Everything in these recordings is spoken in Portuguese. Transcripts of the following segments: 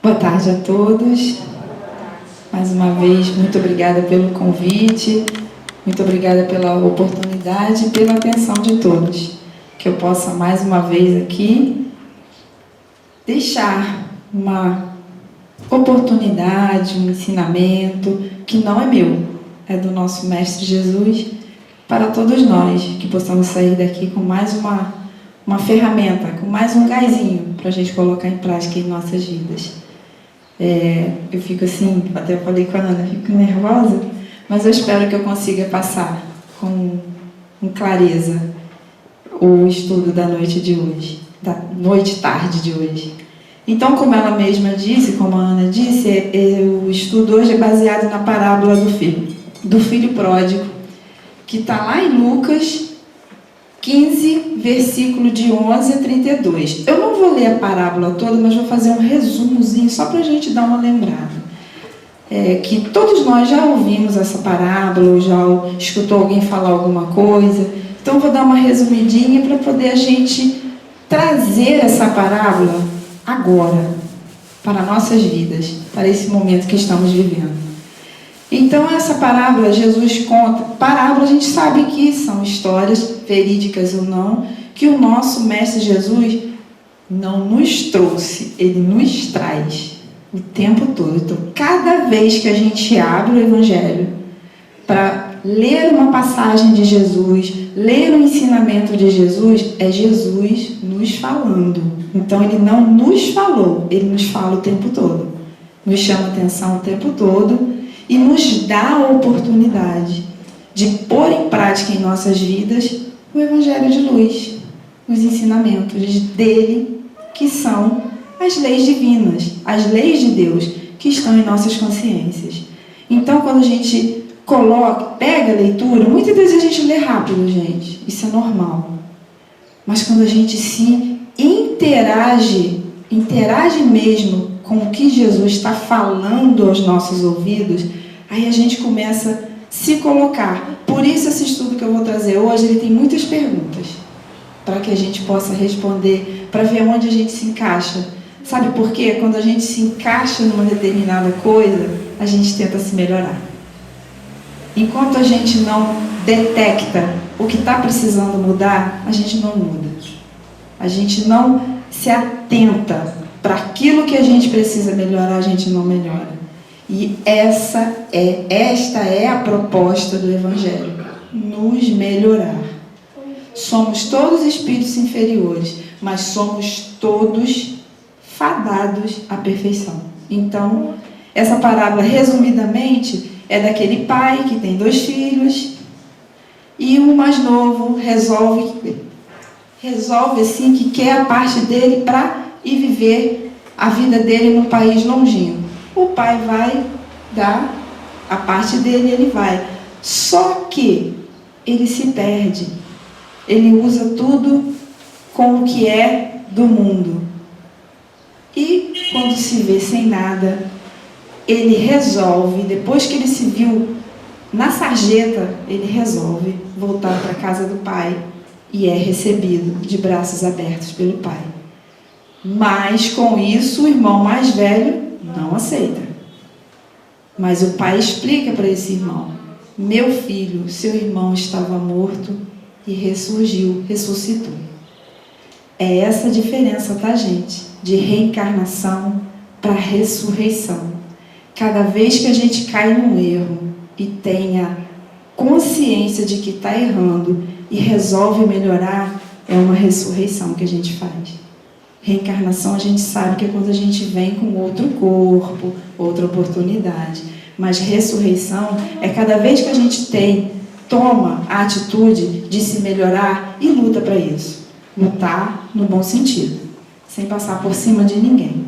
Boa tarde a todos. Mais uma vez, muito obrigada pelo convite, muito obrigada pela oportunidade e pela atenção de todos. Que eu possa mais uma vez aqui deixar uma oportunidade, um ensinamento que não é meu, é do nosso Mestre Jesus, para todos nós, que possamos sair daqui com mais uma ferramenta, com mais um gásinho para a gente colocar em prática em nossas vidas. Eu fico assim, até falei com a Ana, fico nervosa, mas eu espero que eu consiga passar com clareza o estudo da noite de hoje, da noite-tarde de hoje. Então, como ela mesma disse, como a Ana disse, o estudo hoje é baseado na parábola do filho pródigo, que está lá em Lucas 15, versículo de 11 a 32. Eu não vou ler a parábola toda, mas vou fazer um resumozinho só para a gente dar uma lembrada. Que todos nós já ouvimos essa parábola, ou já escutou alguém falar alguma coisa. Então, vou dar uma resumidinha para poder a gente trazer essa parábola agora, para nossas vidas, para esse momento que estamos vivendo. Então, essa parábola, Jesus conta. Parábola, a gente sabe que são histórias, verídicas ou não, que o nosso Mestre Jesus não nos trouxe, Ele nos traz o tempo todo. Então, cada vez que a gente abre o Evangelho para ler uma passagem de Jesus, ler o ensinamento de Jesus, é Jesus nos falando. Então, Ele não nos falou, Ele nos fala o tempo todo. Nos chama atenção o tempo todo e nos dá a oportunidade de pôr em prática em nossas vidas o Evangelho de luz, os ensinamentos dele, que são as leis divinas, as leis de Deus, que estão em nossas consciências. Então, quando a gente pega a leitura, muitas vezes a gente lê rápido, gente, isso é normal. Mas quando a gente se interage mesmo com o que Jesus está falando aos nossos ouvidos, aí a gente começa a se colocar. Por isso esse estudo que eu vou trazer hoje, ele tem muitas perguntas, para que a gente possa responder, para ver onde a gente se encaixa. Sabe por quê? Quando a gente se encaixa numa determinada coisa, a gente tenta se melhorar. Enquanto a gente não detecta o que está precisando mudar, a gente não muda. A gente não se atenta para aquilo que a gente precisa melhorar, a gente não melhora. E esta é a proposta do Evangelho, nos melhorar. Somos todos espíritos inferiores, mas somos todos fadados à perfeição. Então, essa parábola, resumidamente, é daquele pai que tem 2 filhos e o mais novo resolve assim que quer a parte dele para ir viver a vida dele num país longínquo. O pai vai dar a parte dele, ele vai. Só que ele se perde. Ele usa tudo com o que é do mundo. E quando se vê sem nada, ele resolve, depois que ele se viu na sarjeta, ele resolve voltar para a casa do pai e é recebido de braços abertos pelo pai. Mas com isso o irmão mais velho não aceita. Mas o pai explica para esse irmão: meu filho, seu irmão estava morto e ressuscitou. É essa a diferença, tá, gente? De reencarnação para ressurreição. Cada vez que a gente cai num erro e tenha consciência de que está errando e resolve melhorar, é uma ressurreição que a gente faz. Reencarnação a gente sabe que é quando a gente vem com outro corpo, outra oportunidade. Mas ressurreição é cada vez que a gente toma a atitude de se melhorar e luta para isso. Lutar no bom sentido, sem passar por cima de ninguém.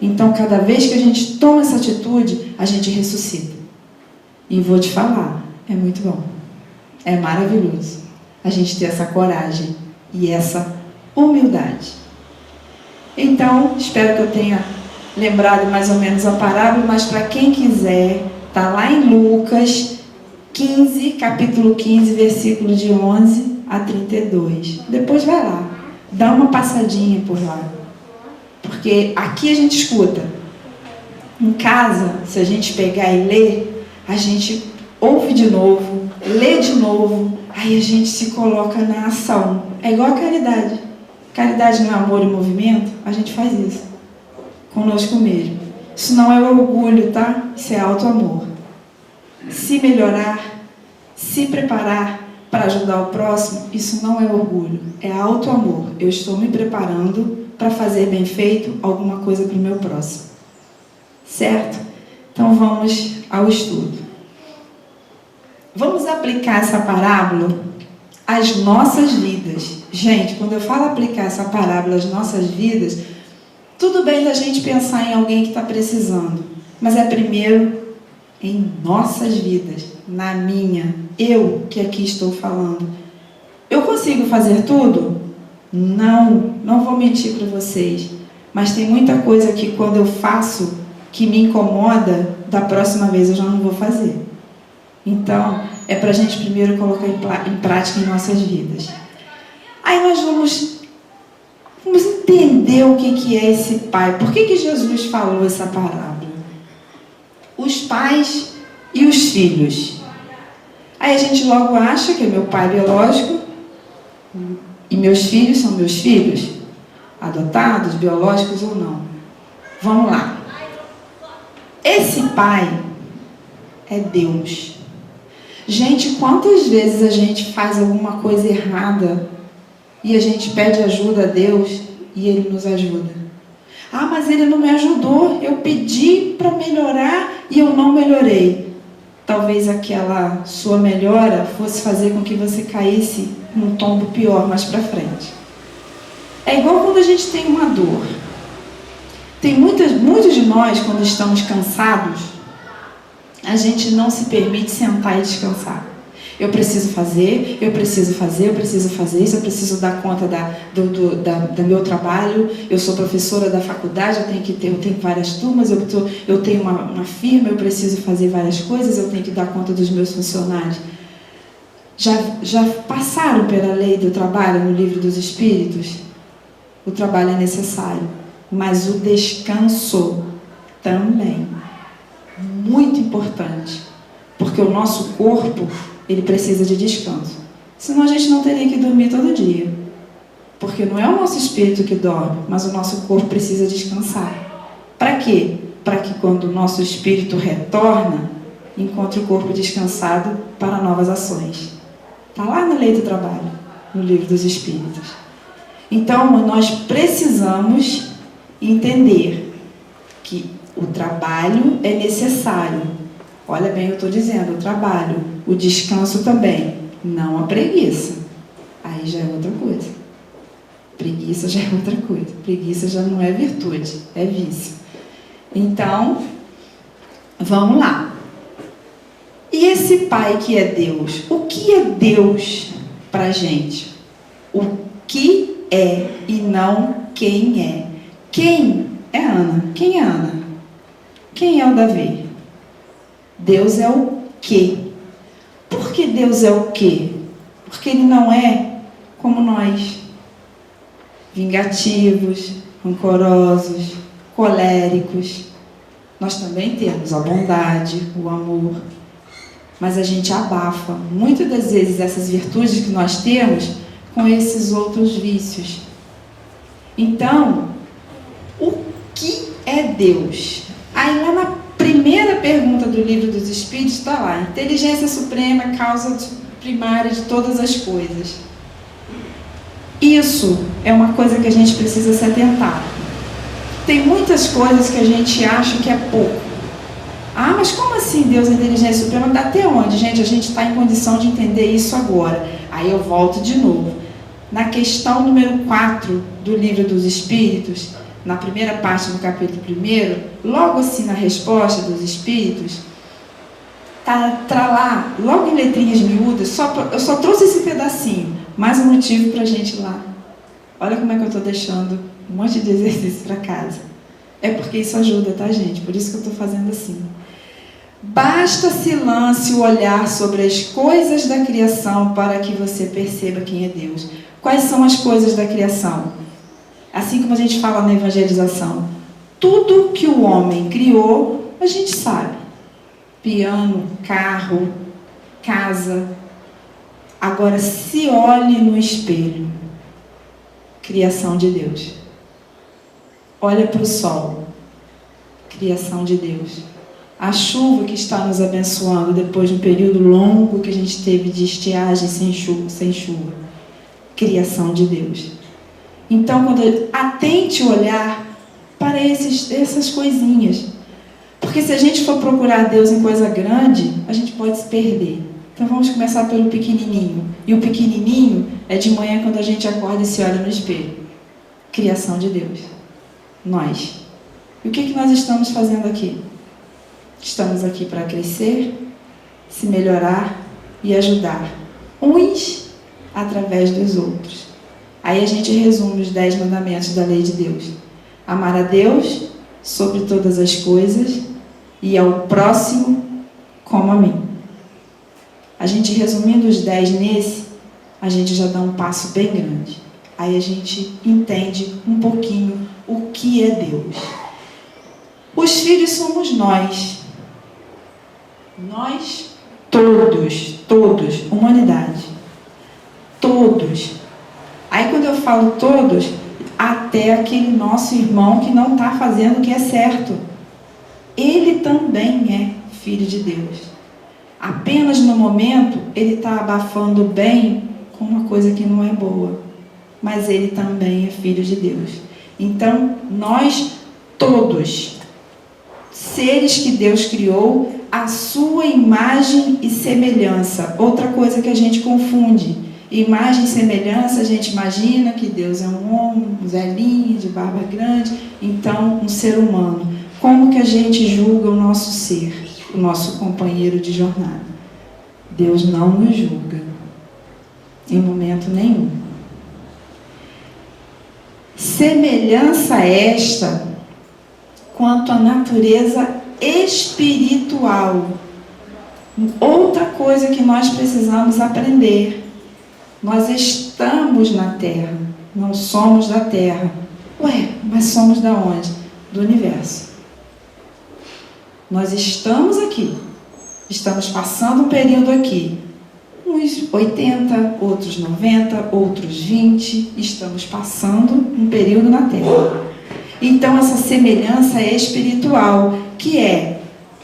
Então, cada vez que a gente toma essa atitude, a gente ressuscita. E vou te falar, é muito bom. É maravilhoso a gente ter essa coragem e essa humildade. Então, espero que eu tenha lembrado mais ou menos a parábola, mas para quem quiser, está lá em Lucas 15, capítulo 15, versículo de 11 a 32. Depois vai lá, dá uma passadinha por lá. Porque aqui a gente escuta, Em casa, se a gente pegar e ler, a gente ouve de novo, lê de novo, aí a gente se coloca na ação. É igual a caridade. Caridade não é amor e movimento? A gente faz isso. Conosco mesmo. Isso não é orgulho, tá? Isso é auto-amor. Se melhorar, se preparar para ajudar o próximo, isso não é orgulho, é auto-amor. Eu estou me preparando para fazer bem feito alguma coisa para o meu próximo. Certo? Então vamos ao estudo. Vamos aplicar essa parábola às nossas vidas. Gente, quando eu falo aplicar essa parábola às nossas vidas, tudo bem da gente pensar em alguém que está precisando, mas é primeiro em nossas vidas, na minha, eu que aqui estou falando. Eu consigo fazer tudo? Não vou mentir para vocês, mas tem muita coisa que quando eu faço que me incomoda, da próxima vez eu já não vou fazer. Então, é para a gente primeiro colocar em prática em nossas vidas. Aí nós vamos entender o que é esse pai. Por que Jesus falou essa parábola? Os pais e os filhos. Aí a gente logo acha que é meu pai biológico e meus filhos são meus filhos, adotados, biológicos ou não. Vamos lá. Esse pai é Deus. Gente, quantas vezes a gente faz alguma coisa errada e a gente pede ajuda a Deus e Ele nos ajuda? Ah, mas Ele não me ajudou, eu pedi para melhorar e eu não melhorei. Talvez aquela sua melhora fosse fazer com que você caísse num tombo pior mais para frente. É igual quando a gente tem uma dor. Tem muitos de nós, quando estamos cansados, a gente não se permite sentar e descansar. Eu preciso fazer isso, eu preciso dar conta do meu trabalho, eu sou professora da faculdade, eu tenho várias turmas, eu tenho uma firma, eu preciso fazer várias coisas, eu tenho que dar conta dos meus funcionários. Já passaram pela lei do trabalho no Livro dos Espíritos? O trabalho é necessário, mas o descanso também. Muito importante, porque o nosso corpo, ele precisa de descanso. Senão a gente não teria que dormir todo dia. Porque não é o nosso espírito que dorme, mas o nosso corpo precisa descansar. Para quê? Para que quando o nosso espírito retorna, encontre o corpo descansado para novas ações. Está lá na Lei do Trabalho, no Livro dos Espíritos. Então, nós precisamos entender que o trabalho é necessário. Olha bem, eu estou dizendo, o trabalho, o descanso também, não a preguiça. Aí já é outra coisa. Preguiça já é outra coisa. Preguiça já não é virtude, é vício. Então, vamos lá. E esse pai que é Deus? O que é Deus para a gente? O que é e não quem é. Quem é Ana? Quem é Ana? Quem é o Davi? Deus é o quê? Por que Deus é o quê? Porque Ele não é como nós. Vingativos, rancorosos, coléricos. Nós também temos a bondade, o amor. Mas a gente abafa, muitas das vezes, essas virtudes que nós temos com esses outros vícios. Então, o que é Deus? Aí lá na primeira pergunta do Livro dos Espíritos está lá: inteligência suprema, causa primária de todas as coisas. Isso é uma coisa que a gente precisa se atentar. Tem muitas coisas que a gente acha que é pouco. Ah, mas como assim Deus é inteligência suprema? Até onde? Gente, a gente está em condição de entender isso agora. Aí eu volto de novo. Na questão número 4 do Livro dos Espíritos, na primeira parte do capítulo 1, logo assim na resposta dos Espíritos, tá lá, logo em letrinhas miúdas, eu só trouxe esse pedacinho, mais um motivo para a gente ir lá. Olha como é que eu estou deixando um monte de exercício para casa. É porque isso ajuda, tá, gente? Por isso que eu estou fazendo assim. Basta-se lance o olhar sobre as coisas da criação para que você perceba quem é Deus. Quais são as coisas da criação? Assim como a gente fala na evangelização. Tudo que o homem criou, a gente sabe. Piano, carro, casa. Agora, se olhe no espelho. Criação de Deus. Olha para o sol. Criação de Deus. A chuva que está nos abençoando depois de um período longo que a gente teve de estiagem sem chuva. Criação de Deus. Então, atente o olhar para essas coisinhas. Porque se a gente for procurar Deus em coisa grande, a gente pode se perder. Então vamos começar pelo pequenininho. E o pequenininho é de manhã quando a gente acorda e se olha no espelho. Criação de Deus. Nós. E o que nós estamos fazendo aqui? Estamos aqui para crescer, se melhorar e ajudar uns através dos outros. Aí a gente resume os 10 mandamentos da lei de Deus. Amar a Deus sobre todas as coisas e ao próximo como a mim. A gente resumindo os 10 nesse, a gente já dá um passo bem grande. Aí a gente entende um pouquinho o que é Deus. Os filhos somos nós. Nós, todos, humanidade. Todos. Aí quando eu falo todos, até aquele nosso irmão que não está fazendo o que é certo. Ele também é filho de Deus. Apenas no momento, ele está abafando o bem com uma coisa que não é boa. Mas ele também é filho de Deus. Então, nós todos, seres que Deus criou, a sua imagem e semelhança. Outra coisa que a gente confunde. Imagem e semelhança, a gente imagina que Deus é um homem, um velhinho, de barba grande, então um ser humano. Como que a gente julga o nosso ser, o nosso companheiro de jornada? Deus não nos julga, em momento nenhum. Semelhança esta quanto à natureza espiritual. Outra coisa que nós precisamos aprender. Nós estamos na Terra, não somos da Terra. Ué, mas somos da onde? Do universo. Nós estamos aqui. Estamos passando um período aqui. Uns 80, outros 90, outros 20. Estamos passando um período na Terra. Então, essa semelhança é espiritual, que é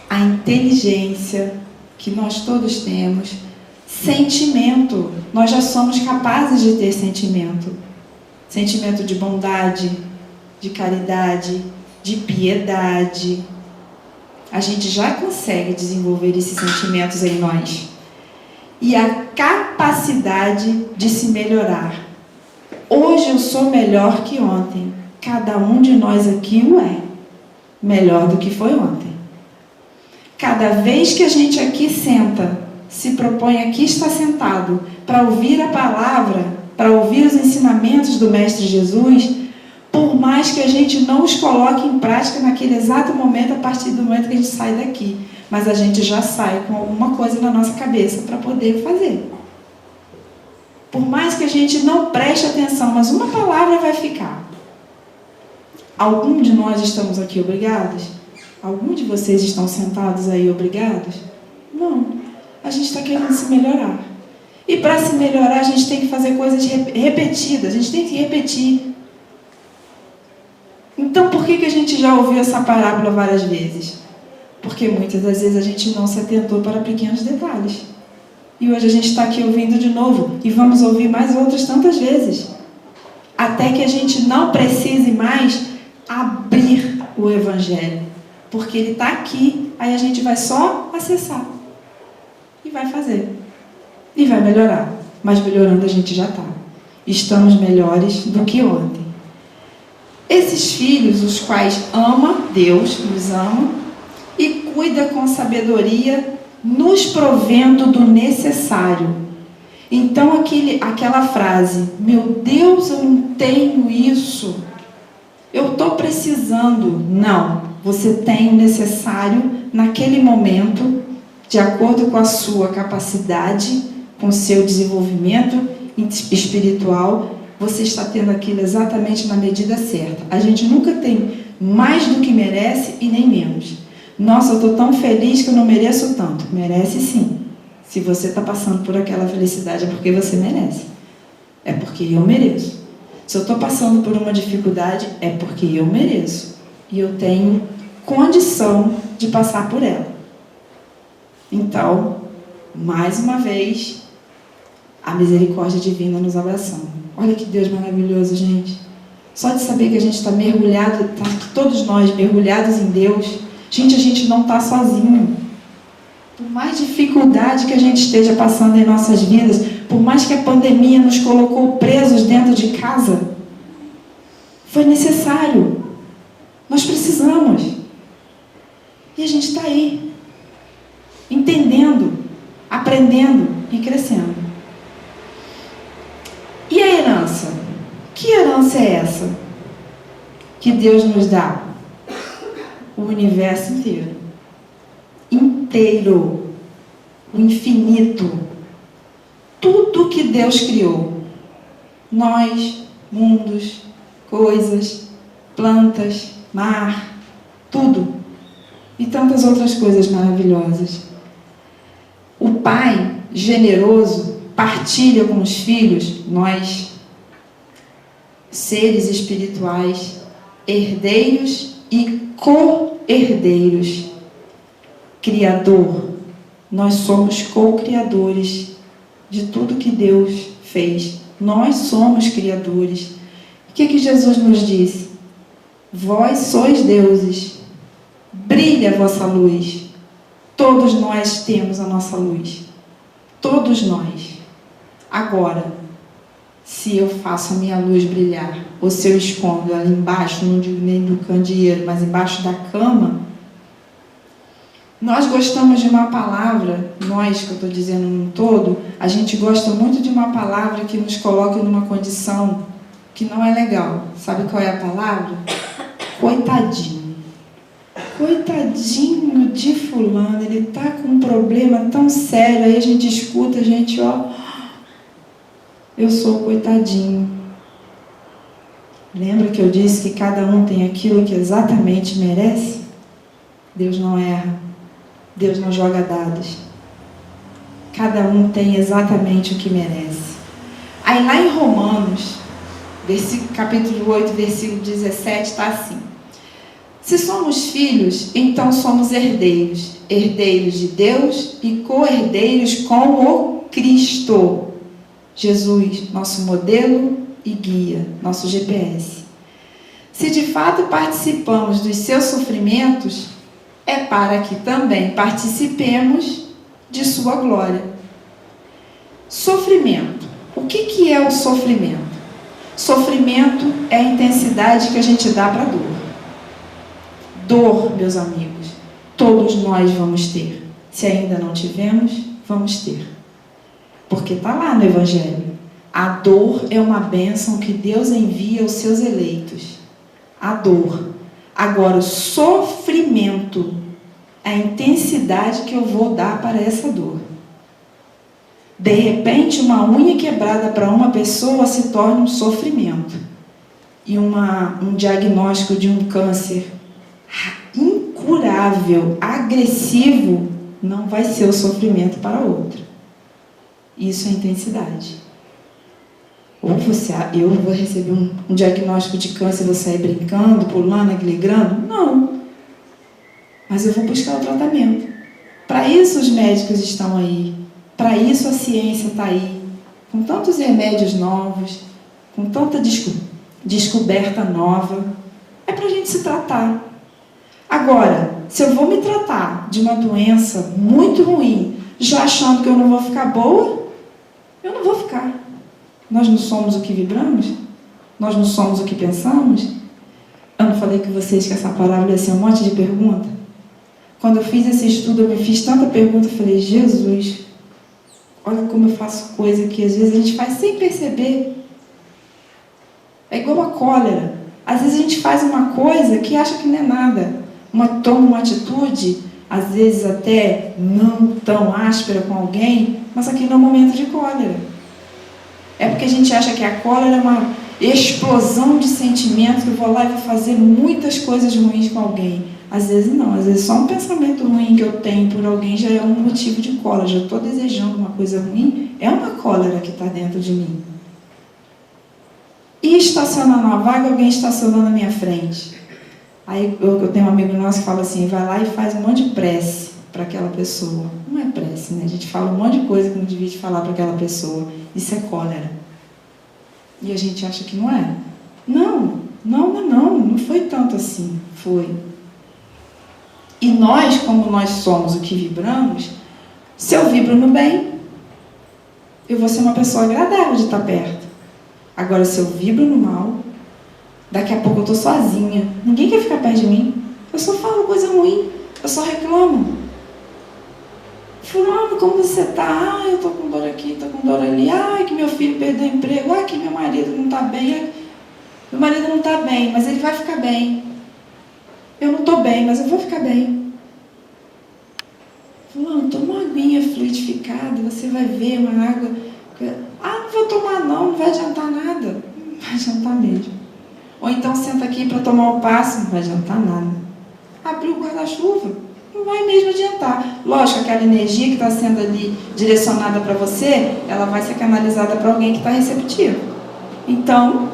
a inteligência que nós todos temos. Sentimento. Nós já somos capazes de ter sentimento. Sentimento de bondade, de caridade, de piedade. A gente já consegue desenvolver esses sentimentos em nós. E a capacidade de se melhorar. Hoje eu sou melhor que ontem. Cada um de nós aqui o é. Melhor do que foi ontem. Cada vez que a gente aqui senta, se propõe aqui estar sentado para ouvir a palavra, para ouvir os ensinamentos do Mestre Jesus, por mais que a gente não os coloque em prática naquele exato momento, a partir do momento que a gente sai daqui, mas a gente já sai com alguma coisa na nossa cabeça para poder fazer. Por mais que a gente não preste atenção, mas uma palavra vai ficar. Algum de nós estamos aqui obrigados? Algum de vocês estão sentados aí obrigados? Não. A gente está querendo se melhorar. E para se melhorar, a gente tem que fazer coisas repetidas. A gente tem que repetir. Então, por que a gente já ouviu essa parábola várias vezes? Porque muitas das vezes a gente não se atentou para pequenos detalhes. E hoje a gente está aqui ouvindo de novo. E vamos ouvir mais outras tantas vezes. Até que a gente não precise mais abrir o Evangelho. Porque ele está aqui. Aí a gente vai só acessar. E vai fazer. E vai melhorar. Mas melhorando a gente já está. Estamos melhores do que ontem. Esses filhos, os quais ama Deus, nos ama, e cuida com sabedoria, nos provendo do necessário. Então, aquela frase, meu Deus, eu não tenho isso, eu estou precisando. Não, você tem o necessário naquele momento, de acordo com a sua capacidade, com o seu desenvolvimento espiritual, você está tendo aquilo exatamente na medida certa. A gente nunca tem mais do que merece e nem menos. Nossa, eu estou tão feliz que eu não mereço tanto. Merece sim. Se você está passando por aquela felicidade é porque você merece. É porque eu mereço. Se eu estou passando por uma dificuldade é porque eu mereço. E eu tenho condição de passar por ela. Então, mais uma vez, a misericórdia divina nos abraçando. Olha que Deus maravilhoso, gente. Só de saber que a gente está mergulhado, todos nós mergulhados em Deus, a gente não está sozinho. Por mais dificuldade que a gente esteja passando em nossas vidas, por mais que a pandemia nos colocou presos dentro de casa, foi necessário. Nós precisamos. E a gente está aí, entendendo, aprendendo e crescendo. E a herança? Que herança é essa que Deus nos dá? O universo inteiro. Inteiro. O infinito. Tudo que Deus criou. Nós, mundos, coisas, plantas, mar, tudo. E tantas outras coisas maravilhosas. O Pai, generoso, partilha com os filhos, nós, seres espirituais, herdeiros e co-herdeiros. Criador, nós somos co-criadores de tudo que Deus fez. Nós somos criadores. O que Jesus nos disse? Vós sois deuses, brilha a vossa luz. Todos nós temos a nossa luz. Todos nós. Agora, se eu faço a minha luz brilhar, ou se eu escondo ela embaixo, não digo nem do candeeiro, mas embaixo da cama, nós gostamos de uma palavra, nós que eu estou dizendo num todo, a gente gosta muito de uma palavra que nos coloca numa condição que não é legal. Sabe qual é a palavra? Coitadinho. Coitadinho de fulano, ele está com um problema tão sério, aí a gente escuta, a gente, eu sou coitadinho. Lembra que eu disse que cada um tem aquilo que exatamente merece? Deus não erra. Deus não joga dados. Cada um tem exatamente o que merece. Aí lá em Romanos, capítulo 8, versículo 17, está assim. Se somos filhos, então somos herdeiros. Herdeiros de Deus e co-herdeiros com o Cristo. Jesus, nosso modelo e guia, nosso GPS. Se de fato participamos dos seus sofrimentos, é para que também participemos de sua glória. Sofrimento. O que é o sofrimento? Sofrimento é a intensidade que a gente dá para a dor. Dor, meus amigos, todos nós vamos ter. Se ainda não tivemos, vamos ter. Porque está lá no Evangelho. A dor é uma bênção que Deus envia aos seus eleitos. A dor. Agora, o sofrimento, a intensidade que eu vou dar para essa dor. De repente, uma unha quebrada para uma pessoa se torna um sofrimento. E um diagnóstico de um câncer incurável, agressivo, não vai ser o sofrimento para outra. Isso é intensidade. Ou eu vou receber um diagnóstico de câncer e vou sair brincando, pulando, alegrando? Não. Mas eu vou buscar o tratamento. Para isso os médicos estão aí. Para isso a ciência está aí. Com tantos remédios novos, com tanta descoberta nova. É para a gente se tratar. Agora, se eu vou me tratar de uma doença muito ruim, já achando que eu não vou ficar boa, eu não vou ficar. Nós não somos o que vibramos? Nós não somos o que pensamos? Eu não falei com vocês que essa palavra ia ser um monte de pergunta? Quando eu fiz esse estudo, eu me fiz tanta pergunta, eu falei, Jesus, olha como eu faço coisa que às vezes a gente faz sem perceber. É igual a cólera. Às vezes a gente faz uma coisa que acha que não é nada. Toma uma atitude, às vezes até não tão áspera com alguém, mas aquilo é um momento de cólera. É porque a gente acha que a cólera explosão de sentimentos, que eu vou lá e vou fazer muitas coisas ruins com alguém. Às vezes não, às vezes só um pensamento ruim que eu tenho por alguém já é um motivo de cólera. Já estou desejando uma coisa ruim, é uma cólera que está dentro de mim. E estacionando uma vaga, alguém estacionou na minha frente. Aí eu tenho um amigo nosso que fala assim, vai lá e faz um monte de prece para aquela pessoa. Não é prece, né? A gente fala um monte de coisa que não devia falar para aquela pessoa. Isso é cólera. E a gente acha que não é. Não foi tanto assim. Foi. E nós, como nós somos o que vibramos, se eu vibro no bem, eu vou ser uma pessoa agradável de estar perto. Agora, se eu vibro no mal, daqui a pouco eu estou sozinha. Ninguém quer ficar perto de mim. Eu só falo coisa ruim. Eu só reclamo. Fulano, como você está? Eu estou com dor aqui, estou com dor ali. Ai, que meu filho perdeu o emprego. Ai, que meu marido não está bem. Ai, meu marido não está bem, mas ele vai ficar bem. Eu não estou bem, mas eu vou ficar bem. Fulano, toma uma aguinha fluidificada, você vai ver uma água. Ah, não vou tomar não vai adiantar nada. Não vai adiantar mesmo. Ou então senta aqui para tomar um passo, não vai adiantar nada. Abriu o guarda-chuva, não vai mesmo adiantar. Lógico, aquela energia que está sendo ali direcionada para você, ela vai ser canalizada para alguém que está receptivo. Então,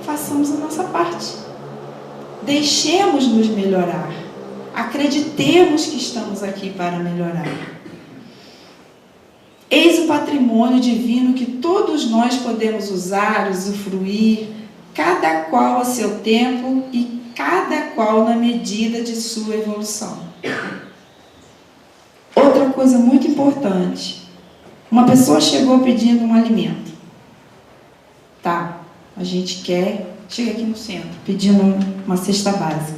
façamos a nossa parte. Deixemos-nos melhorar. Acreditemos que estamos aqui para melhorar. Eis o patrimônio divino que todos nós podemos usar, usufruir, cada qual a seu tempo e cada qual na medida de sua evolução. Outra coisa muito importante. Uma pessoa chegou pedindo um alimento. Tá, a gente chega aqui no centro, pedindo uma cesta básica.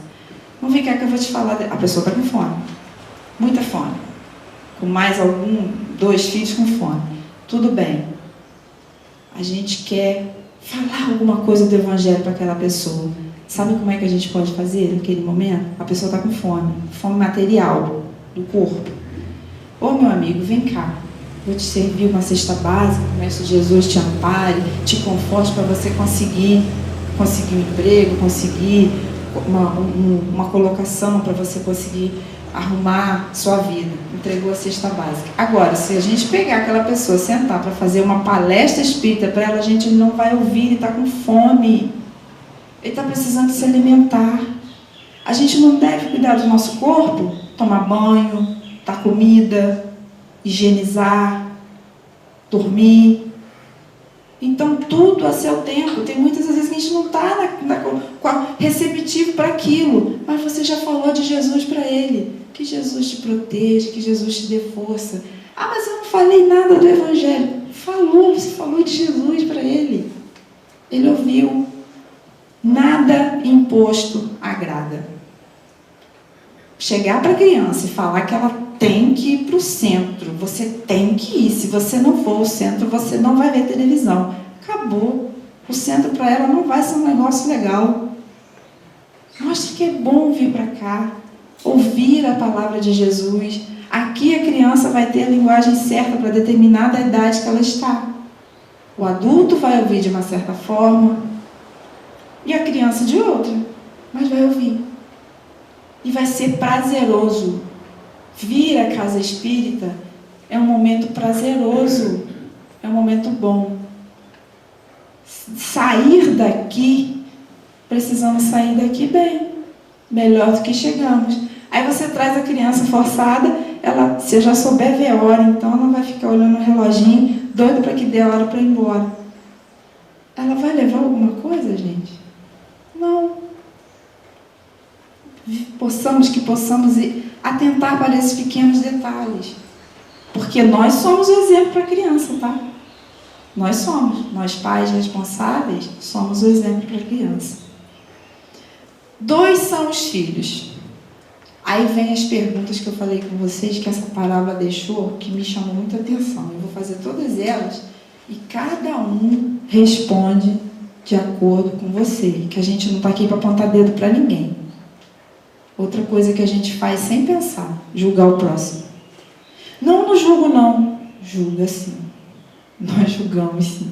Não vem cá que eu vou te falar. A pessoa está com fome. Muita fome. Com mais 2 filhos com fome. Tudo bem. A gente quer falar alguma coisa do Evangelho para aquela pessoa. Sabe como é que a gente pode fazer naquele momento? A pessoa está com fome. Fome material do corpo. Ô meu amigo, vem cá. Vou te servir uma cesta básica. O Mestre Jesus te ampare, te conforte para você conseguir um emprego, conseguir uma colocação, para você conseguir arrumar sua vida. Entregou a cesta básica. Agora, se a gente pegar aquela pessoa, sentar para fazer uma palestra espírita para ela, a gente não vai ouvir, ele está com fome. Ele está precisando se alimentar. A gente não deve cuidar do nosso corpo? Tomar banho, dar comida, higienizar, dormir. Então, tudo a seu tempo. Tem muitas vezes que a gente não está receptivo para aquilo, mas você já falou de Jesus para ele. Que Jesus te proteja, que Jesus te dê força. Ah, mas eu não falei nada do Evangelho. Você falou de Jesus para ele. Ele ouviu. Nada imposto agrada. Chegar para a criança e falar que ela tem que ir para o centro, você tem que ir. Se você não for ao centro, você não vai ver televisão. Acabou. O centro para ela não vai ser um negócio legal. Mostre que é bom vir para cá, ouvir a palavra de Jesus. Aqui a criança vai ter a linguagem certa para determinada idade que ela está. O adulto vai ouvir de uma certa forma e a criança de outra, mas vai ouvir. E vai ser prazeroso. Vir à casa espírita é um momento prazeroso, é um momento bom. Sair daqui, precisamos sair daqui bem, melhor do que chegamos. Aí você traz a criança forçada, se eu já souber ver a hora, então ela vai ficar olhando o reloginho, doida para que dê a hora para ir embora. Ela vai levar alguma coisa, gente? Não. Possamos atentar para esses pequenos detalhes. Porque nós somos o exemplo para a criança, tá? Nós pais responsáveis, somos o exemplo para a criança. 2 são os filhos. Aí vem as perguntas que eu falei com vocês, que essa parábola deixou, que me chamou muita atenção. Eu vou fazer todas elas e cada um responde de acordo com você, que a gente não está aqui para apontar dedo para ninguém. Outra coisa que a gente faz sem pensar, julgar o próximo. Não julgo não, julga sim. Nós julgamos sim.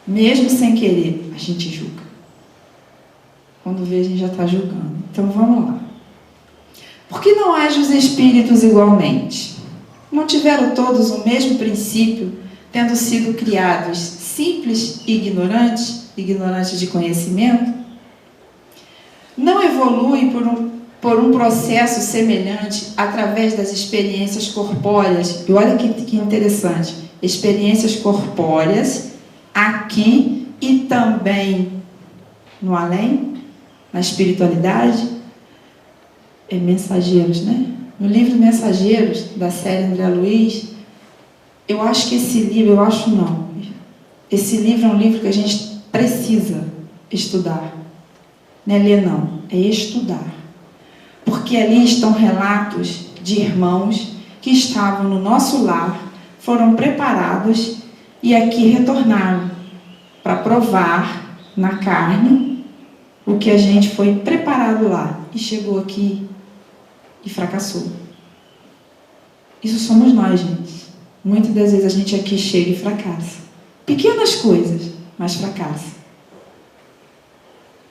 Mesmo sem querer, a gente julga. Quando vê, a gente já está julgando. Então vamos lá. Por que não agem os espíritos igualmente? Não tiveram todos o mesmo princípio, tendo sido criados simples e ignorantes de conhecimento? Não evoluem por um processo semelhante através das experiências corpóreas. E olha que interessante. Experiências corpóreas aqui e também no além, na espiritualidade. Mensageiros, né? No livro Mensageiros, da série André Luiz, eu acho que esse livro, esse livro é um livro que a gente precisa estudar. Não é ler, não, é estudar. Porque ali estão relatos de irmãos que estavam no nosso lar, foram preparados e aqui retornaram para provar na carne o que a gente foi preparado lá e chegou aqui e fracassou. Isso somos nós, gente. Muitas das vezes a gente aqui chega e fracassa. Pequenas coisas, mas fracassa.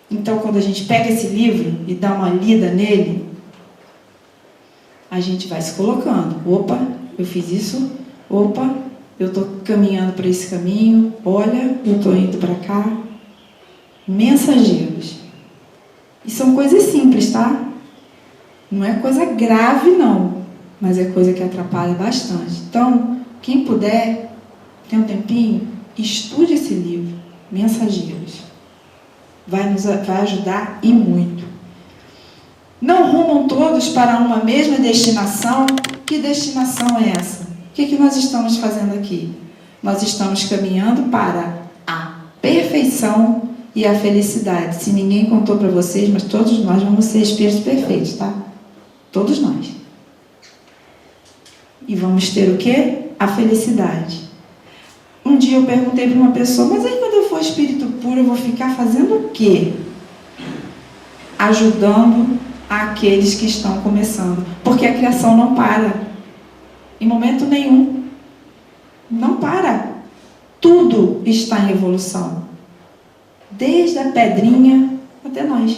Então, quando a gente pega esse livro e dá uma lida nele, a gente vai se colocando. Opa, eu fiz isso. Opa, eu estou caminhando para esse caminho. Olha, eu estou indo para cá. Mensageiros. E são coisas simples, tá? Não é coisa grave, não. Mas é coisa que atrapalha bastante. Então, quem puder, tem um tempinho, estude esse livro, Mensageiros. Vai ajudar e muito. Não rumam todos para uma mesma destinação. Que destinação é essa? O que nós estamos fazendo aqui? Nós estamos caminhando para a perfeição e a felicidade. Se ninguém contou para vocês, mas todos nós vamos ser espíritos perfeitos, tá? Todos nós. E vamos ter o quê? A felicidade. Um dia eu perguntei para uma pessoa, mas aí quando eu for espírito puro, eu vou ficar fazendo o quê? Ajudando aqueles que estão começando. Porque a criação não para. Em momento nenhum. Não para. Tudo está em evolução. Desde a pedrinha até nós.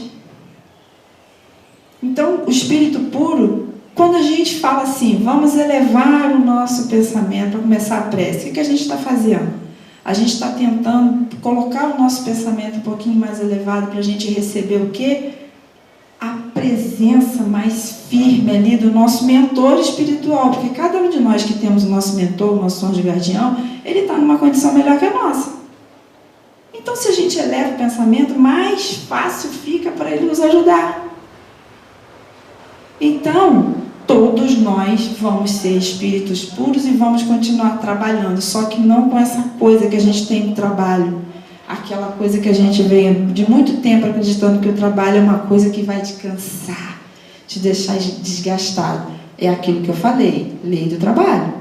Então, o espírito puro, quando a gente fala assim, vamos elevar o nosso pensamento para começar a prece, o que a gente está fazendo? A gente está tentando colocar o nosso pensamento um pouquinho mais elevado para a gente receber o quê? A presença mais firme ali do nosso mentor espiritual, porque cada um de nós que temos o nosso mentor, o nosso anjo guardião, ele está numa condição melhor que a nossa. Então, se a gente eleva o pensamento, mais fácil fica para ele nos ajudar. Então, todos nós vamos ser espíritos puros e vamos continuar trabalhando, só que não com essa coisa que a gente tem no trabalho, aquela coisa que a gente vem de muito tempo acreditando que o trabalho é uma coisa que vai te cansar, te deixar desgastado. É aquilo que eu falei, lei do trabalho.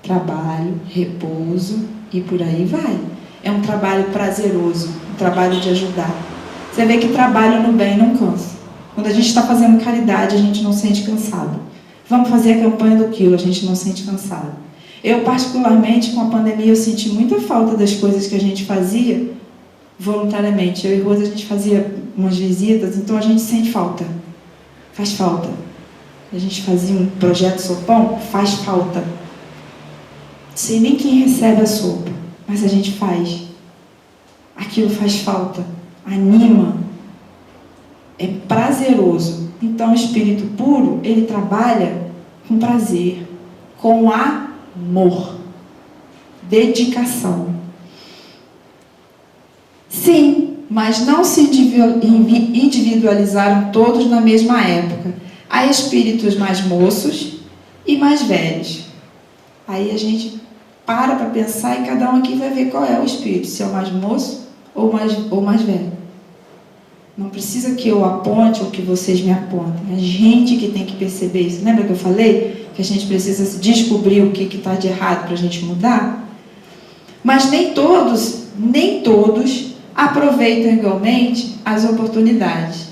Trabalho, repouso e por aí vai. É um trabalho prazeroso, um trabalho de ajudar. Você vê que trabalho no bem não cansa. Quando a gente está fazendo caridade, a gente não sente cansado. Vamos fazer a campanha do quilo, a gente não sente cansado. Eu, particularmente, com a pandemia, eu senti muita falta das coisas que a gente fazia voluntariamente. Eu e Rosa, a gente fazia umas visitas, então a gente sente falta. Faz falta. A gente fazia um projeto sopão, faz falta. Não sei nem quem recebe a sopa, mas a gente faz. Aquilo faz falta. Anima. É prazeroso. Então, o espírito puro, ele trabalha com prazer, com amor, dedicação. Sim, mas não se individualizaram todos na mesma época. Há espíritos mais moços e mais velhos. Aí a gente para pensar e cada um aqui vai ver qual é o espírito, se é o mais moço ou mais velho. Não precisa que eu aponte ou que vocês me apontem. É a gente que tem que perceber isso. Lembra que eu falei que a gente precisa descobrir o que está de errado para a gente mudar? Mas nem todos aproveitam igualmente as oportunidades.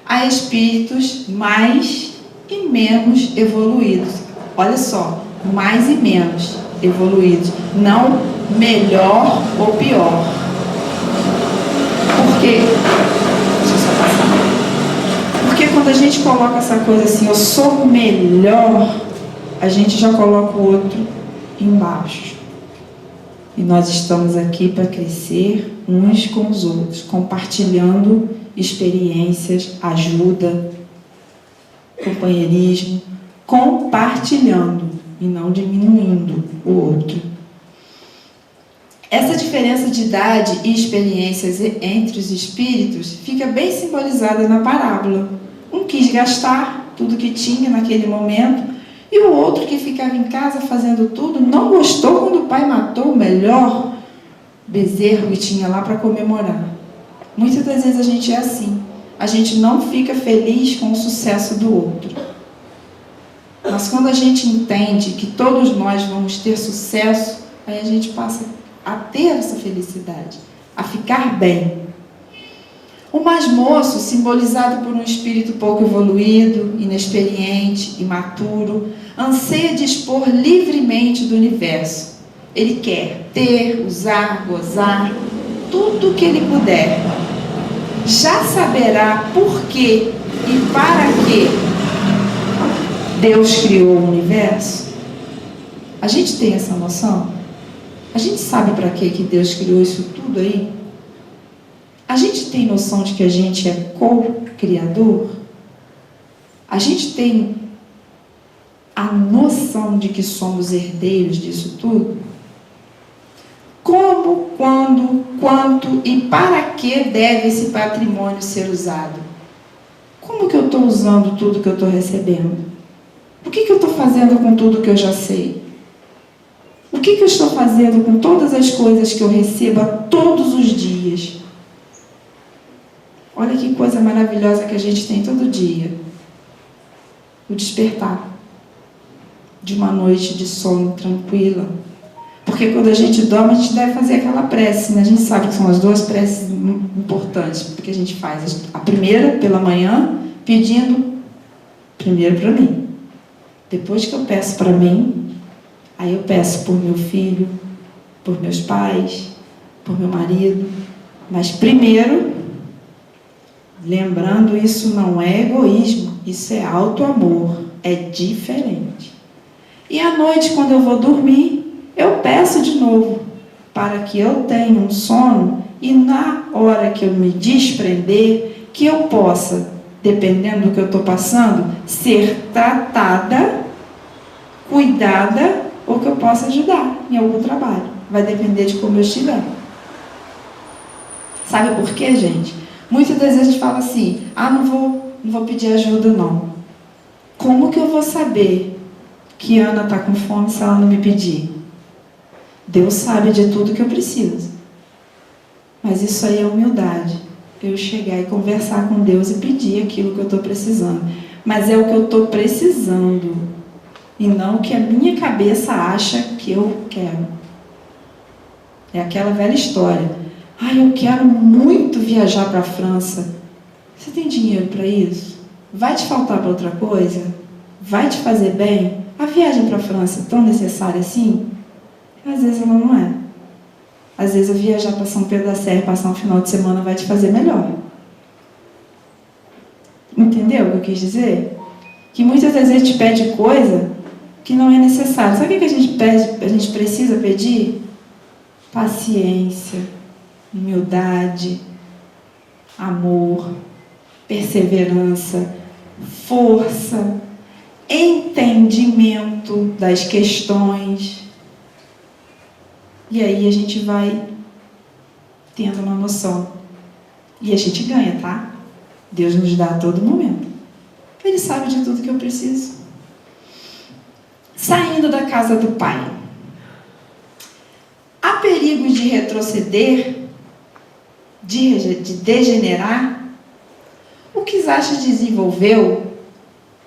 Há espíritos mais e menos evoluídos. Olha só, mais e menos evoluídos. Não melhor ou pior. quê? Deixa eu só passar. Porque quando a gente coloca essa coisa assim, eu sou o melhor, a gente já coloca o outro embaixo. E nós estamos aqui para crescer uns com os outros, compartilhando experiências, ajuda, companheirismo, compartilhando e não diminuindo o outro. Essa diferença de idade e experiências entre os espíritos fica bem simbolizada na parábola. Um quis gastar tudo que tinha naquele momento, e o outro, que ficava em casa fazendo tudo, não gostou quando o pai matou o melhor bezerro que tinha lá para comemorar. Muitas das vezes a gente é assim. A gente não fica feliz com o sucesso do outro. Mas quando a gente entende que todos nós vamos ter sucesso, aí a gente passa a ter essa felicidade, a ficar bem. O mais moço, simbolizado por um espírito pouco evoluído, inexperiente, imaturo, anseia dispor livremente do universo. Ele quer ter, usar, gozar, tudo o que ele puder. Já saberá por quê e para quê Deus criou o universo? A gente tem essa noção? A gente sabe para quê que Deus criou isso tudo aí? A gente tem noção de que a gente é co-criador? A gente tem a noção de que somos herdeiros disso tudo? Como, quando, quanto e para que deve esse patrimônio ser usado? Como que eu estou usando tudo que eu estou recebendo? O que eu estou fazendo com tudo que eu já sei? O que eu estou fazendo com todas as coisas que eu recebo todos os dias? Olha que coisa maravilhosa que a gente tem todo dia. O despertar de uma noite de sono tranquila. Porque quando a gente dorme, a gente deve fazer aquela prece, né? A gente sabe que são as duas preces importantes que a gente faz. A primeira, pela manhã, pedindo primeiro para mim. Depois que eu peço para mim, aí eu peço por meu filho, por meus pais, por meu marido. Mas primeiro, lembrando, isso não é egoísmo, isso é auto-amor, é diferente. E à noite, quando eu vou dormir, eu peço de novo, para que eu tenha um sono e na hora que eu me desprender, que eu possa, dependendo do que eu estou passando, ser tratada, cuidada, ou que eu possa ajudar em algum trabalho. Vai depender de como eu estiver. Sabe por quê, gente? Muitas das vezes a gente fala assim, não vou pedir ajuda não. Como que eu vou saber que Ana está com fome se ela não me pedir? Deus sabe de tudo que eu preciso. Mas isso aí é humildade. Eu chegar e conversar com Deus e pedir aquilo que eu estou precisando. Mas é o que eu estou precisando. E não o que a minha cabeça acha que eu quero. É aquela velha história. Eu quero muito viajar para a França. Você tem dinheiro para isso? Vai te faltar para outra coisa? Vai te fazer bem? A viagem para a França é tão necessária assim? Às vezes ela não é. Às vezes eu viajar para São Pedro da Serra, passar um final de semana, vai te fazer melhor. Entendeu o que eu quis dizer? Que muitas das vezes a gente pede coisa que não é necessário. Sabe o que a gente pede? A gente precisa pedir? Paciência, humildade, amor, perseverança, força, entendimento das questões. E aí a gente vai tendo uma noção. E a gente ganha, tá? Deus nos dá a todo momento. Ele sabe de tudo que eu preciso. Saindo da casa do Pai. Há perigo de retroceder? De degenerar? O que Zacha desenvolveu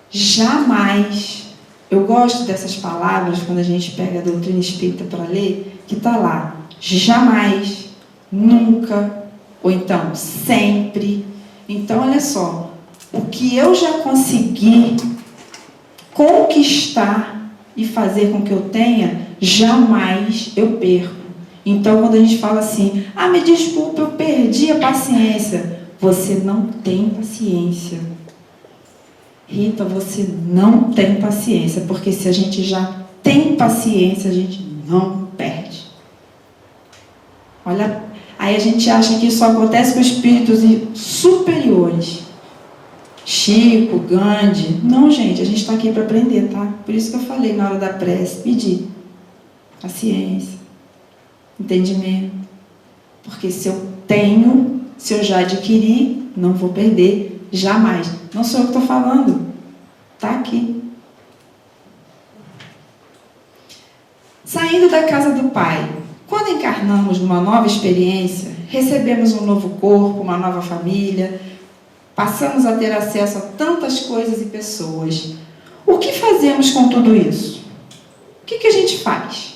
jamais. Eu gosto dessas palavras quando a gente pega a doutrina espírita para ler, que está lá, jamais, nunca, ou então sempre. Então, olha só, o que eu já consegui conquistar e fazer com que eu tenha, jamais eu perco. Então, quando a gente fala assim, me desculpa, eu perdi a paciência. Você não tem paciência. Rita, você não tem paciência, porque se a gente já tem paciência, a gente não perde. Olha, aí a gente acha que isso acontece com espíritos superiores. Chico, Gandhi. Não, gente, a gente está aqui para aprender, tá? Por isso que eu falei na hora da prece, pedir paciência, entendimento. Porque se eu tenho, se eu já adquiri, não vou perder jamais. Não sou eu que estou falando. Está aqui. Saindo da casa do Pai. Quando encarnamos numa nova experiência, recebemos um novo corpo, uma nova família, passamos a ter acesso a tantas coisas e pessoas. O que fazemos com tudo isso? O que a gente faz?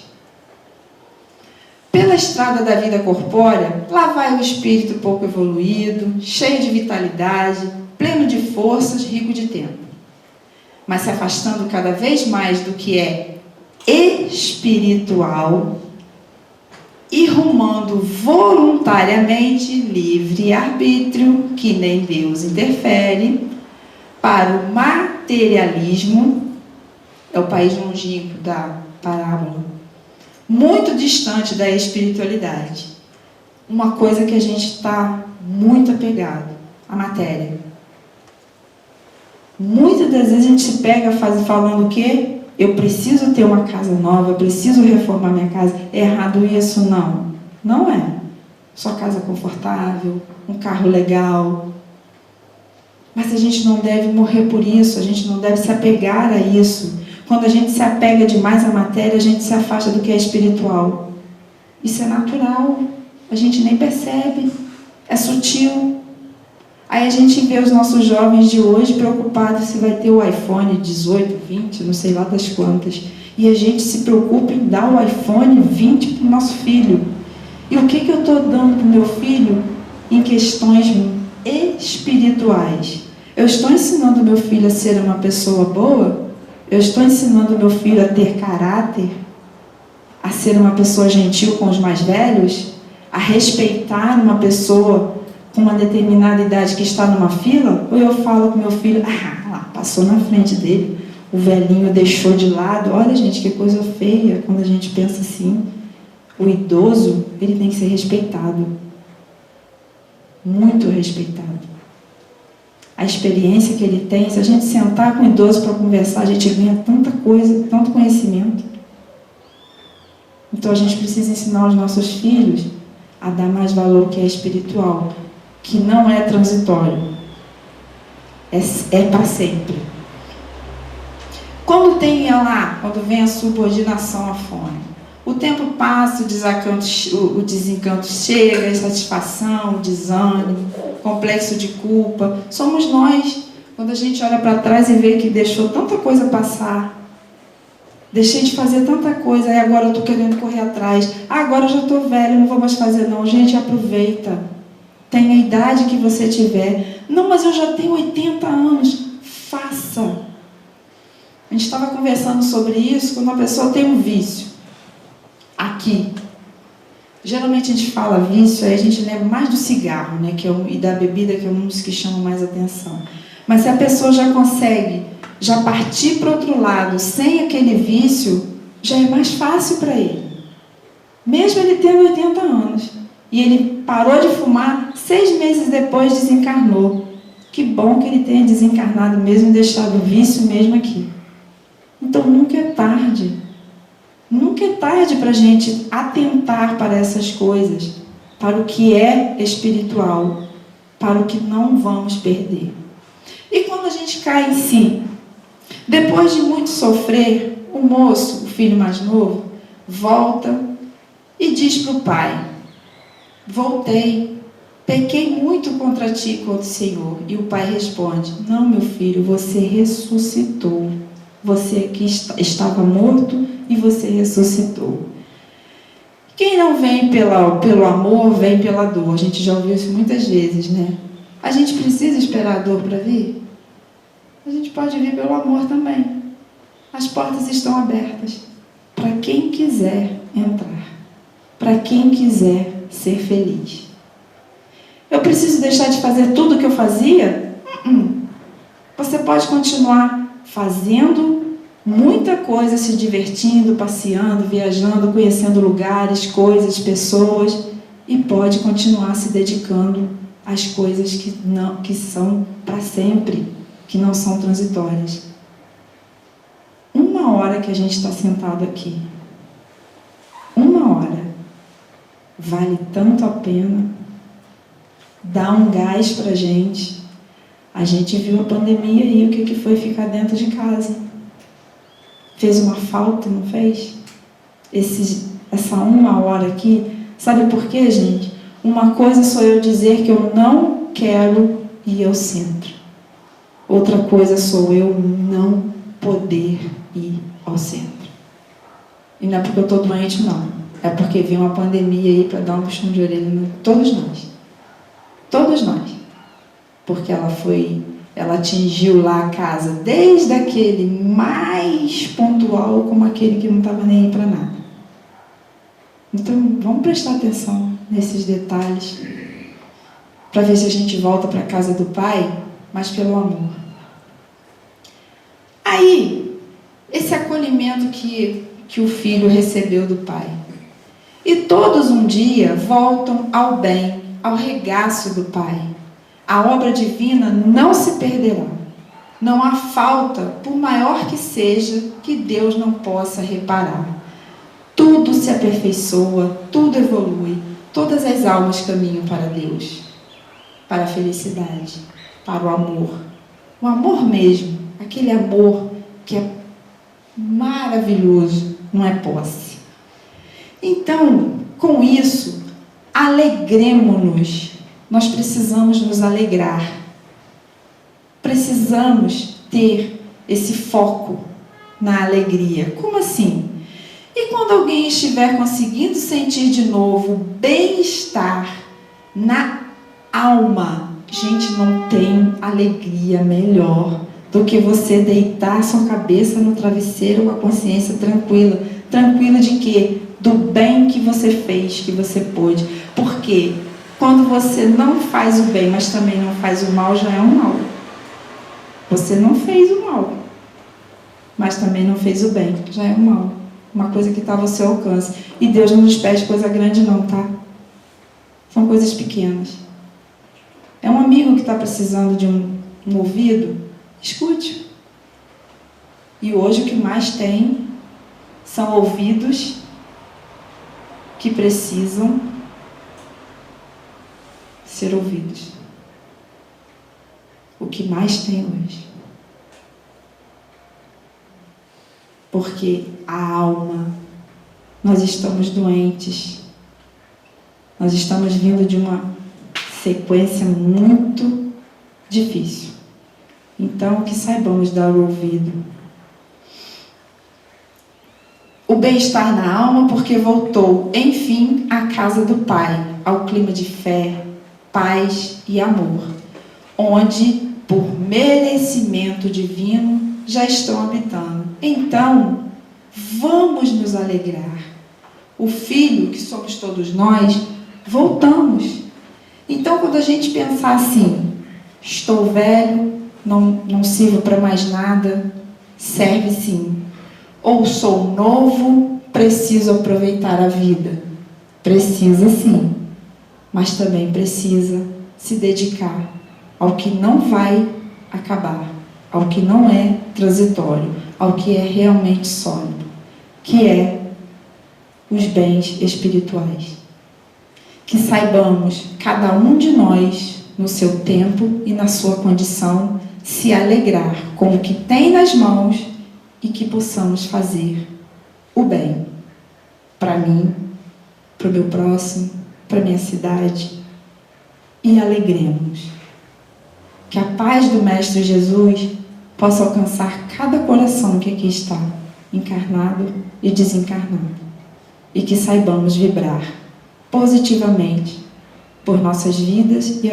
Pela estrada da vida corpórea, lá vai o espírito pouco evoluído, cheio de vitalidade, pleno de forças, rico de tempo. Mas se afastando cada vez mais do que é espiritual e rumando voluntariamente, livre arbítrio, que nem Deus interfere, para o materialismo, é o país longínquo da parábola, muito distante da espiritualidade. Uma coisa que a gente está muito apegado, a matéria. Muitas das vezes a gente se pega falando o quê? Eu preciso ter uma casa nova, eu preciso reformar minha casa. É errado isso? Não. Não é. Sua casa confortável, um carro legal. Mas a gente não deve morrer por isso, a gente não deve se apegar a isso. Quando a gente se apega demais à matéria, a gente se afasta do que é espiritual. Isso é natural, a gente nem percebe, é sutil. Aí a gente vê os nossos jovens de hoje preocupados se vai ter o iPhone 18, 20, não sei lá das quantas. E a gente se preocupa em dar o iPhone 20 para o nosso filho. E o que eu estou dando para o meu filho em questões espirituais? Eu estou ensinando o meu filho a ser uma pessoa boa? Eu estou ensinando o meu filho a ter caráter? A ser uma pessoa gentil com os mais velhos? A respeitar uma pessoa com uma determinada idade que está numa fila? Ou eu falo com meu filho, lá, passou na frente dele, o velhinho deixou de lado. Olha, gente, que coisa feia quando a gente pensa assim. O idoso, ele tem que ser respeitado. Muito respeitado. A experiência que ele tem, se a gente sentar com o idoso para conversar, a gente ganha tanta coisa, tanto conhecimento. Então a gente precisa ensinar os nossos filhos a dar mais valor que é espiritual, que não é transitório, é para sempre. Quando vem a subordinação à fome, o tempo passa, o desencanto chega, a insatisfação, o desânimo, o complexo de culpa. Somos nós, quando a gente olha para trás e vê que deixou tanta coisa passar, deixei de fazer tanta coisa, e agora eu estou querendo correr atrás. Agora eu já estou velho, não vou mais fazer não. Gente, aproveita. Tenha a idade que você tiver. Não, mas eu já tenho 80 anos. Faça. A gente estava conversando sobre isso, quando uma pessoa tem um vício. Aqui. Geralmente a gente fala vício, aí a gente lembra mais do cigarro, né, e da bebida, que é um dos que chamam mais atenção. Mas se a pessoa já consegue partir para o outro lado, sem aquele vício, já é mais fácil para ele. Mesmo ele tendo 80 anos. E ele parou de fumar, 6 meses depois desencarnou. Que bom que ele tenha desencarnado mesmo e deixado o vício mesmo aqui. Então nunca é tarde. Nunca é tarde para a gente atentar para essas coisas, para o que é espiritual, para o que não vamos perder. E quando a gente cai em si, depois de muito sofrer, o moço, o filho mais novo, volta e diz para o pai: voltei, pequei muito contra ti, contra o Senhor. E o pai responde: não, meu filho, você ressuscitou. Você que estava morto e você ressuscitou. Quem não vem pelo amor, vem pela dor. A gente já ouviu isso muitas vezes, né? A gente precisa esperar a dor para vir? A gente pode vir pelo amor também. As portas estão abertas para quem quiser entrar. para quem quiser ser feliz. Eu preciso deixar de fazer tudo o que eu fazia? Você pode continuar fazendo muita coisa, se divertindo, passeando, viajando, conhecendo lugares, coisas, pessoas, e pode continuar se dedicando às coisas que são para sempre, que não são transitórias. 1 hora que a gente está sentado aqui, 1 hora, vale tanto a pena, dá um gás para a gente. A gente viu a pandemia e o que foi ficar dentro de casa. Fez uma falta, não fez? Essa 1 hora aqui, sabe por quê, gente? Uma coisa sou eu dizer que eu não quero ir ao centro. Outra coisa sou eu não poder ir ao centro. E não é porque eu estou doente, não. É porque veio uma pandemia aí para dar um puxão de orelha em todos nós. Todos nós. Porque ela atingiu lá a casa, desde aquele mais pontual como aquele que não estava nem aí para nada. Então, vamos prestar atenção nesses detalhes, para ver se a gente volta para a casa do Pai, mas pelo amor. Aí, esse acolhimento que o filho recebeu do Pai. E todos um dia voltam ao bem, ao regaço do Pai. A obra divina não se perderá. Não há falta, por maior que seja, que Deus não possa reparar. Tudo se aperfeiçoa, tudo evolui, todas as almas caminham para Deus, para a felicidade, para o amor. O amor mesmo, aquele amor que é maravilhoso, não é posse. Então, com isso, alegremo-nos. Nós precisamos nos alegrar. Precisamos ter esse foco na alegria. Como assim? E quando alguém estiver conseguindo sentir de novo bem-estar na alma, gente, não tem alegria melhor do que você deitar sua cabeça no travesseiro com a consciência tranquila. Tranquila de quê? Do bem que você fez, que você pôde. Porque quando você não faz o bem, mas também não faz o mal, já é um mal. Você não fez o mal, mas também não fez o bem, já é um mal. Uma coisa que está ao seu alcance. E Deus não nos pede coisa grande não, tá? São coisas pequenas. É um amigo que está precisando de um ouvido? Escute. E hoje o que mais tem são ouvidos que precisam ser ouvidos. O que mais tem hoje. Porque a alma, nós estamos doentes, nós estamos vindo de uma sequência muito difícil. Então, que saibamos dar o ouvido. O bem-estar na alma, porque voltou, enfim, à casa do Pai, ao clima de fé, paz e amor, onde, por merecimento divino, já estão habitando. Então, vamos nos alegrar. O Filho, que somos todos nós, voltamos. Então, quando a gente pensar assim, estou velho, não sirvo para mais nada, serve sim. Ou sou novo, preciso aproveitar a vida. Precisa sim, mas também precisa se dedicar ao que não vai acabar, ao que não é transitório, ao que é realmente sólido, que é os bens espirituais. Que saibamos, cada um de nós, no seu tempo e na sua condição, se alegrar com o que tem nas mãos e que possamos fazer o bem para mim, para o meu próximo, para a minha cidade, e alegremos. Que a paz do Mestre Jesus possa alcançar cada coração que aqui está, encarnado e desencarnado, e que saibamos vibrar positivamente por nossas vidas e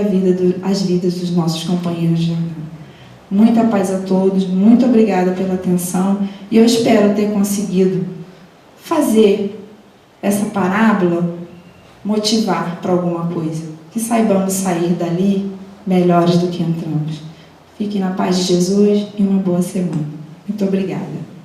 as vidas dos nossos companheiros de jornada. Muita paz a todos, muito obrigada pela atenção, e eu espero ter conseguido fazer essa parábola motivar para alguma coisa. Que saibamos sair dali melhores do que entramos. Fiquem na paz de Jesus e uma boa semana. Muito obrigada.